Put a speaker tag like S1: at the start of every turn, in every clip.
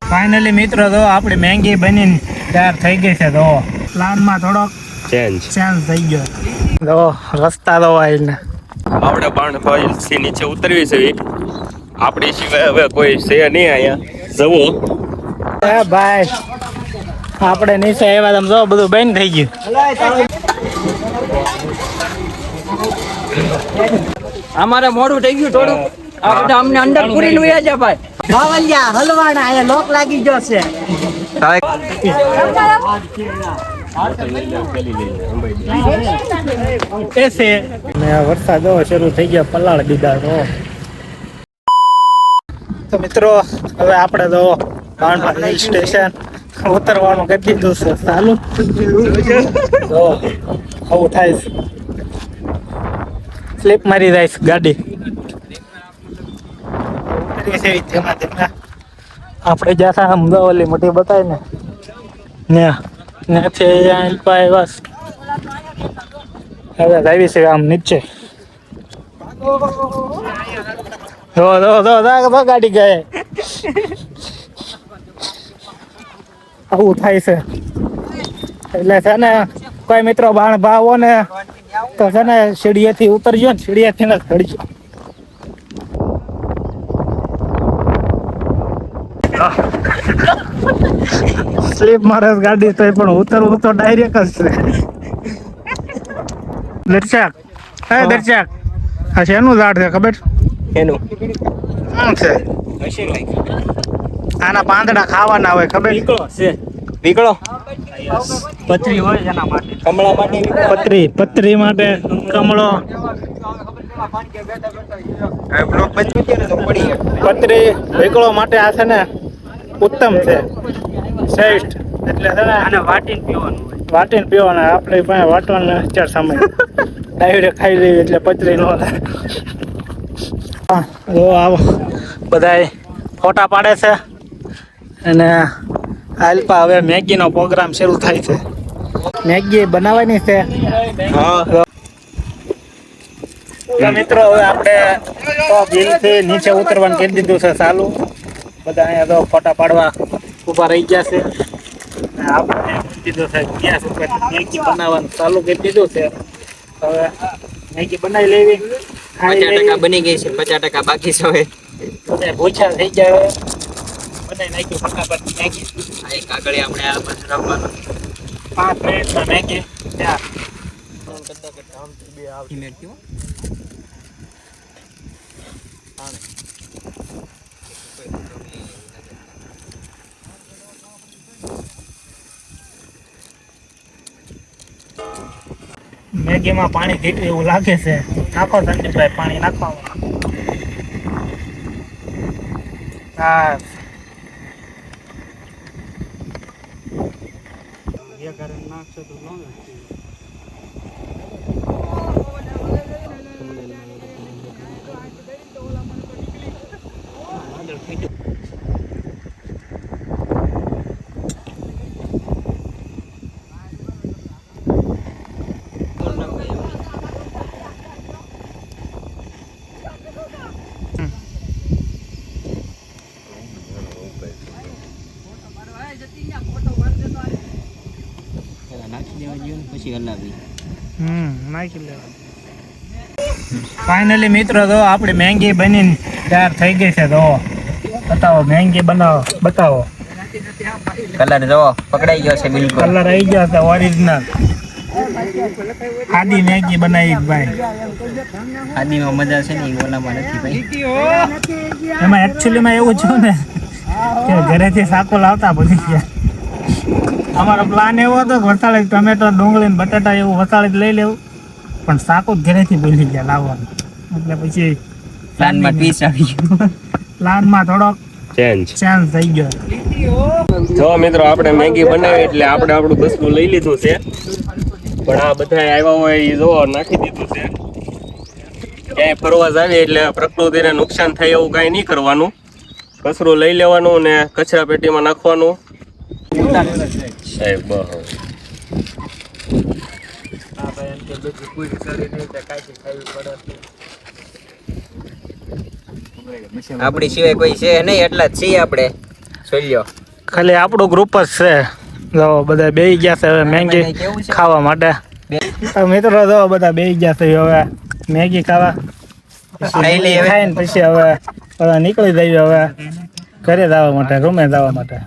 S1: Finally મિત્રો તો આપણી મેંગી બનીને તૈયાર થઈ ગઈ છે. તો પ્લાનમાં થોડોક ચેન્જ થઈ ગયો. તો રસ્તા તો આવીને
S2: આપણે પણ નીચે ઉતરવી છે. આપણી સિવાય હવે કોઈ છે નહીં અહીંયા જવો.
S1: ભાઈ આપણે નીચે આવ્યા તમે જો બધું બંધ થઈ ગયું.
S3: અમારે મોડું થઈ ગયું થોડું. આપણે અમને અંદર પૂરી નું છે ભાઈ. બાવલિયા હલવાના અહીંયા લોક લાગી ગયો છે.
S1: વરસાદ શરૂ થઈ ગયો. પલાળ દીધા તો મિત્રો હવે આપણે તો ભાણપા હિલ સ્ટેશન ઉતરવાનું કરી દીધું છે ચાલુ. તો આવું થાય છે. સ્લીપ મારી જાય છે ગાડી. આપણે જ્યાં અમદાવાદ મોટી બતાવી ને ત્યાંથી આવ્યા હવે આવી છે આમ નીચે. ગાડી ગયે આવું થાય છે. એટલે છે ને કોઈ મિત્રો બાણ ભાવો ને તો છે ને સીડીએથી ઉતરજો ને સીડીએથી ને ચડજો. સ્લીપ મારે ગાડી તો પણ ઉતરવું તો ડાયરેક્ટ જ છે. દર્શક દર્શક આ શેનું ઝાડ છે ખબર?
S2: એનું
S1: શું છે? આના પાંદડા ખાવાના હોય ખબર?
S2: નીકળો
S1: પતરી હોય એના માટે.
S2: કમળા માટે
S1: પતરી માટે કમળો. પતરી નીકળો માટે આ છે ને ઉત્તમ છે, શ્રેષ્ઠ. એટલે છે ને આને વાટીને પીવાના. આપણે પાસે વાટવાનો ચાર સમય ડાયરેક્ટ ખાઈ લેવી એટલે પતરી ન થાય. આવો બધા ફોટા પાડે છે અને આલ્પા હવે મેગીનો પ્રોગ્રામ શરૂ થાય છે. મેગી બનાવવાની છે. તો મિત્રો હવે આપણે બિલથી નીચે ઉતરવાનું કરી દીધું છે ચાલુ. બધા અહીંયા તો ફોટા પાડવા ઊભા રહી ગયા છે. આપણે કીધું છે ગેસ ઉપર મેગી બનાવવાનું ચાલુ કરી દીધું છે. હવે મેગી બનાવી લેવી.
S3: 50% બની ગઈ છે, 50% બાકી છે. હવે
S1: ભૂછા થઈ જાય બનાવી નાખ્યું ફટાફટ મેગી.
S3: એક આગળ આપણે આ બધું રમવાનું
S1: 5 મિનિટમાં મેગી તૈયાર. મેગીમાં પાણી ઘીટું એવું લાગે છે. નાખો સંદીપભાઈ પાણી નાખવામાં. હા નાખશે તો
S3: પછી હલાવી
S1: નાખી લેવા. ફાઇનલી મિત્રો તો આપણી મેંગી બનીને તૈયાર થઈ ગઈ છે. તો બતાવો મેંગી બતાવો.
S3: કલર જો પકડાઈ ગયો છે બિલકુલ.
S1: કલર આવી ગયો છે ઓરિજિનલ. આદી મેગી બનાવી ભાઈ.
S3: આદીમાં મજા છે ને ઓલામાં નથી ભાઈ.
S1: એમાં એકચ્યુઅલીમાં એવું છું ને કે ઘરેથી શાકો લાવતા ભૂલી ગયા. અમારો પ્લાન એવો હતો કે વસાળી ટમેટો ડુંગળી ને બટાટા એવું વસાળી લઈ લેવું, પણ શાકો ઘરેથી ભૂલી ગયા લાવવાનું. એટલે પછી
S3: પ્લાનમાં પીસ આવી ગયો.
S1: પ્લાનમાં થોડોક ચેન્જ થઈ ગયો.
S2: જો મિત્રો આપણે મેગી બનાવી એટલે આપણે આપણું બસનું લઈ લીધું છે. પણ આ બધા આવ્યા હોય એ જો નાખી દીધું છે. ક્યાંય ફરવા જાવી એટલે પ્રકૃતિને નુકસાન થાય એવું કાંઈ નહીં કરવાનું. કચરું લઈ લેવાનું ને કચરા પેટીમાં નાખવાનું. સાહેબ
S4: આપણી સિવાય કોઈ છે નહીં, એટલા જ છીએ આપણે. સોલ્યો
S1: ખાલી આપણું ગ્રુપ જ છે. જો બધા બેહી ગયા છે હવે મેગી ખાવા માટે. તો મિત્રો જો બધા બેહી ગયા છે હવે મેગી ખાવા.
S4: ખાઈ લઈએ હવે.
S1: ખાઈને પછી હવે બધા નીકળી જઈએ હવે ઘરે જવા માટે, રૂમે જવા માટે.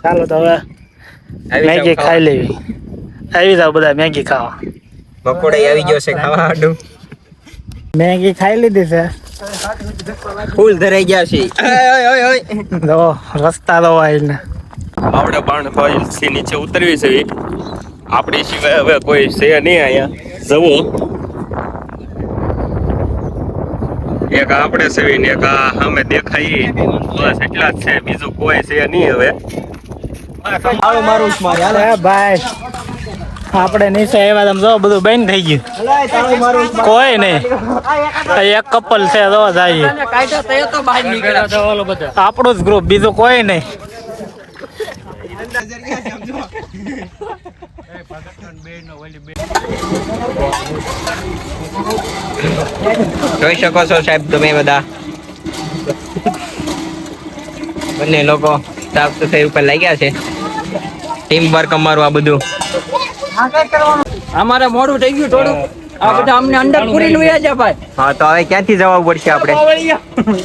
S1: ચાલો તો હવે મેગી ખાઈ લેવી. આવી જાવ બધા મેગી ખાવા.
S4: મકોડા આવી ગયો છે ખાવા હાડું.
S1: મેગી ખાઈ લીધી છે.
S4: ફૂલ ધરાઈ ગયા છે. ઓય ઓય ઓય
S1: જો રસ્તા તો આવીને
S2: આપણે બાણભાઈ થી નીચે ઉતરવી છે. આપણી સિવાય હવે કોઈ છે નહીં અહીંયા. જવો એક આપણે છે ને એક આ સામે દેખાય બસ એટલા જ છે, બીજું કોઈ છે નહીં હવે.
S1: અરે ભાઈ આપણે નીચે આવ્યા તમે જો બધું બંધ થઈ ગયું. કોઈ નહીં, એક કપલ છે જો જાય
S3: કાયદો થયો તો બહાર નીકળ્યા.
S1: આપણું જ ગ્રુપ, બીજું કોઈ નહીં.
S4: જોઈ શકો છો સાહેબ તમે બધા બંને લોકો સાફ સફાઈ ઉપર લાગ્યા છે. ટીમ વર્ક અમારું આ બધું.
S3: અમારે મોડું થઈ ગયું થોડું. આ બધા અમને અંદર પૂરી લુયા છે ભાઈ.
S4: હા તો હવે ક્યાંથી જવું પડશે આપણે?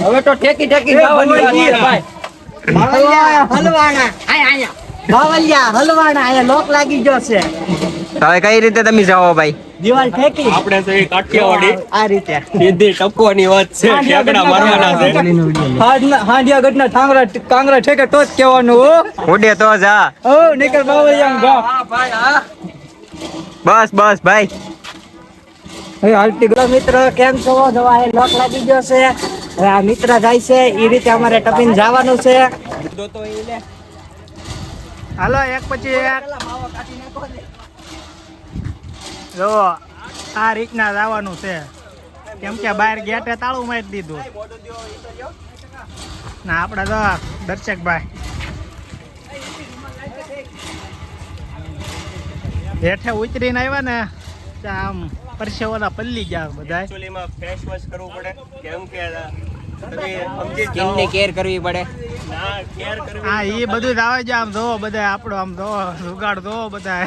S3: હવે તો ઠેકી ઠેકી જવાની વાત છે ભાઈ. હલવાણા આયા બાવલિયા હલવાણા આયા લોક લાગી ગયો છે.
S4: તો હવે કઈ રીતે તમે જાઓ ભાઈ?
S3: દિવાલ ઠેકી
S2: આપણે છે કાઠિયાવાડી
S3: આ રીતે
S2: સીધી ટપકવાની વાત છે, ઠેકડા મારવાના છે.
S3: હાંડિયાગઢના કાંગરા ઠેકે તો જ કહેવાનું હો.
S4: ઉડે તો જા.
S3: ઓ નીકળ બાવલિયા જા.
S4: બસ બસ ભાઈ.
S3: હવે હાલતી ગયો મિત્ર કેમ છો? દવા એ લોક લાગી ગયો છે. હવે આ મિત્ર જાય છે એ રીતે અમારે ટપીને જવાનું છે.
S1: હાલો એક પછી એક. જો આ રીતના જવાનું છે, કેમ કે બહાર ગેટે તાળું મારી દીધું. ના આપણે તો દર્શકભાઈ હેઠે ઉતરીને આવ્યા ને આમ પરસેવાના પલ્લી ગયા બધા.
S2: એકચ્યુઅલીમાં ફેસ વોશ કરવું પડે કેમ કે તમે સમજી
S4: સ્કિન ની કેર કરવી પડે.
S2: ના કેર કરવી.
S1: હા એ બધું જ આવે છે. આમ જોવો બધા આપણો આમ જોવો જુગાડ જોવો બધા.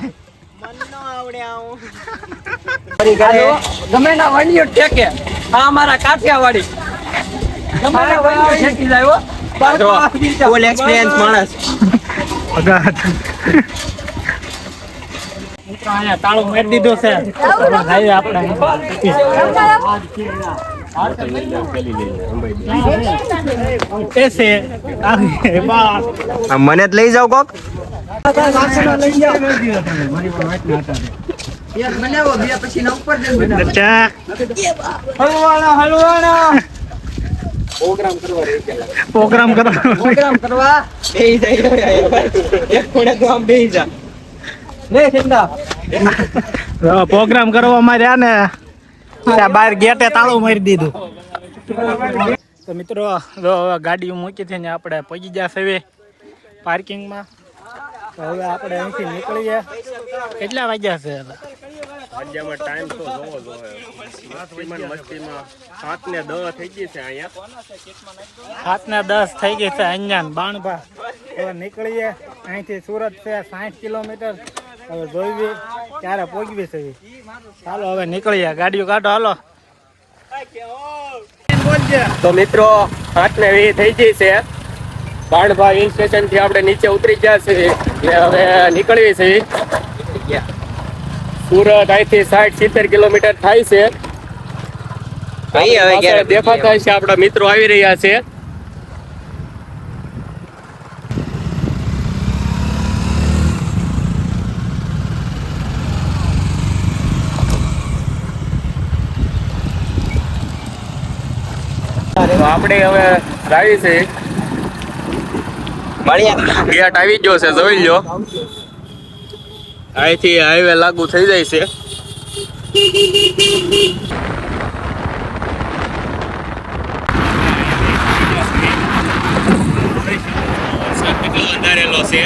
S3: ગમે ના વંડીઓ ઠેકે. આ અમારા કાઠિયાવાડી ગમે ના વંડીઓ ઠેકી જાય હો.
S4: ફૂલ એક્સપિરિયન્સ માણસ.
S1: મિત્રો અહીંયા તાળું મારી દીધો છે. ભાઈ આપણે એસે
S4: મને જ લઈ જાવ કોક.
S1: પ્રોગ્રામ
S3: કરવા
S4: બેહી જાય એક ખૂણે તો આમ બેહી જા.
S3: લે ચિંતા
S1: પ્રોગ્રામ કરવા માર્યા ને ત્યાં બહાર ગેટે તાળું મારી દીધું. તો મિત્રો જો હવે ગાડીઓ મૂકી છે ને આપણે પહોંચી ગયા છે પાર્કિંગમાં. તો હવે આપણે અહીંથી નીકળીએ. કેટલા વાગ્યા છે?
S2: રાજ્યમાં ટાઈમ તો જોવો જોઈએ. મસ્તીમાં 7:10 થઈ ગઈ છે અહીંયા.
S1: 7:10 થઈ ગઈ છે અહીંયા બાણભા. હવે નીકળીએ અહીંથી. સુરત છે 60 કિલોમીટર. હવે જોઈવી ક્યારે પહોંચવી છે. ચાલો હવે નીકળીએ, ગાડીઓ કાઢો હાલો.
S2: તો મિત્રો 7:20 થઈ ગઈ છે. બાણભા હિલ સ્ટેશન થી આપણે નીચે ઉતરી ગયા છે એટલે હવે નીકળવી છે. સુરત અહીંથી 60-70 કિલોમીટર થાય છે.
S4: હવે ક્યારે
S2: દેખાતા છે આપણા મિત્રો આવી રહ્યા છે. તો આપણે હવે આવી છે. ગેટ આવી ગયો છે, જોઈ લો. અહીંથી હાઈવે લાગુ થઈ જાય છે. અંધારેલો છે.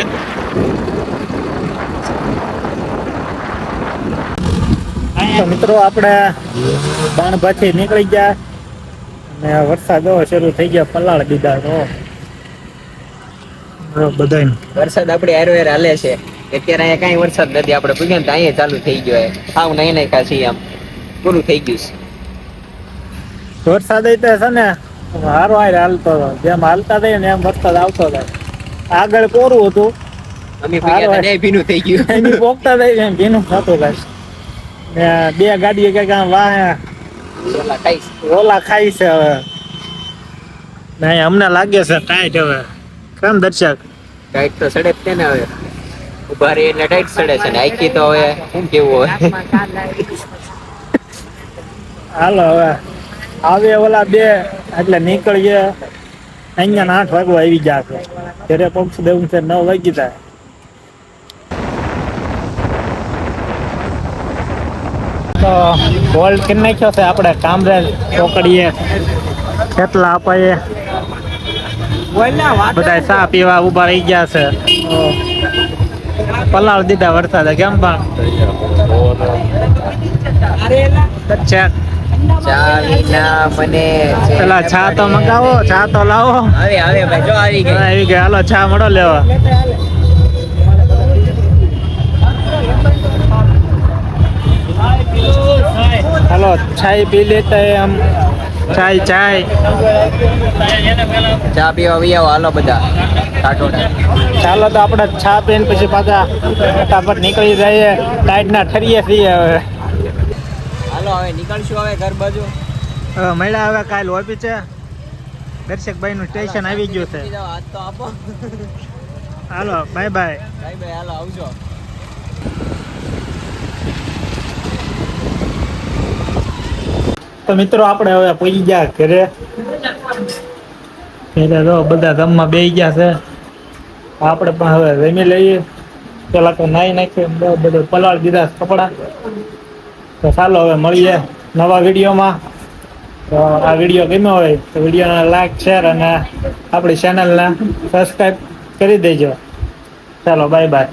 S1: તો મિત્રો આપણે બાણભાથી નીકળી ગયા ને વરસાદ શરૂ થઈ ગયા, પલાળ દીધા તો બધાને.
S4: વરસાદ આપણે હારે હાલે છે. અત્યારે અહીંયા કાંઈ વરસાદ નથી. આપણે પૂછ્યા તો અહીંયા ચાલુ થઈ ગયો. હાવ નહીં નહીં કાશી આમ પૂરું થઈ ગયું છે.
S1: વરસાદ છે ને હારો હારે હાલતો હતો, જેમ હાલતા થાય ને એમ વરસાદ આવતો થાય. આગળ કોરું હતું,
S4: અમે પૂછ્યા તો ભીનું થઈ ગયું.
S1: એની પોકતા થાય ને એમ ભીનું થતું થાય. ને બે ગાડીઓ કઈક વાહ
S4: ઓલા ખાઈશ.
S1: ઓલા ખાઈ છે હવે. નહીં અમને લાગે છે ટાઈટ હવે. કેમ દર્શક?
S4: ટાઈટ તો સડે જ છે ને હવે. ઉભા રહી એટલે ટાઈટ સડે છે ને આખી તો હવે શું કેવું હોય.
S1: હાલો હવે આવે ઓલા બે એટલે નીકળીએ. અહીંયા 8 વાગવા આવી જશે. ઘરે પહોંચી દેવું છે 9 વાગી જાય. તો હોલ્ડ કરી નાખ્યો છે આપણે કામરેજ ચોકડીએ. કેટલા અપાઈએ બધા ચા પીવા ઉભા રહી ગયા છે. પલાળ દીધા વરસાદે. કેમ પણ ચેક
S4: ચા વિના મને
S1: પેલા ચા તો મંગાવો, ચા તો લાવો.
S4: આવે આવે ભાઈ જો આવી ગઈ.
S1: આવી ગયા, હાલો ચા મળો લેવા. હાલો ચાય પી લેતા આમ. ચાય
S4: ચા પીવા આવી આવો હાલો બધા કાટોડા.
S1: ચાલો તો આપણે ચા પીને પછી પાછા ફટાફટ નીકળી જઈએ. ટાઈટના ઠરીએ છીએ હવે.
S4: હાલો હવે નીકળશું હવે ઘર બાજુ.
S1: મળ્યા હવે કાલ ઓફિસે. દર્શકભાઈ નું સ્ટેશન આવી ગયું છે.
S4: હાથ તો આપો.
S1: હાલો બાય બાય.
S4: ભાઈ ભાઈ હાલો આવજો.
S1: તો મિત્રો આપણે હવે પહોંચી ગયા ઘરે. એટલે તો બધા ગામમાં બેસી ગયા છે. આપણે પણ હવે જમી લઈએ. પેલા તો નાઈ નાખીએ, બધું પલાળ દીધા કપડા. તો ચાલો હવે મળીએ નવા વિડીયોમાં. તો આ વિડીયો ગમ્યો હોય તો વિડીયોને લાઈક, શેર અને આપણી ચેનલને સબસ્ક્રાઈબ કરી દેજો. ચાલો બાય બાય.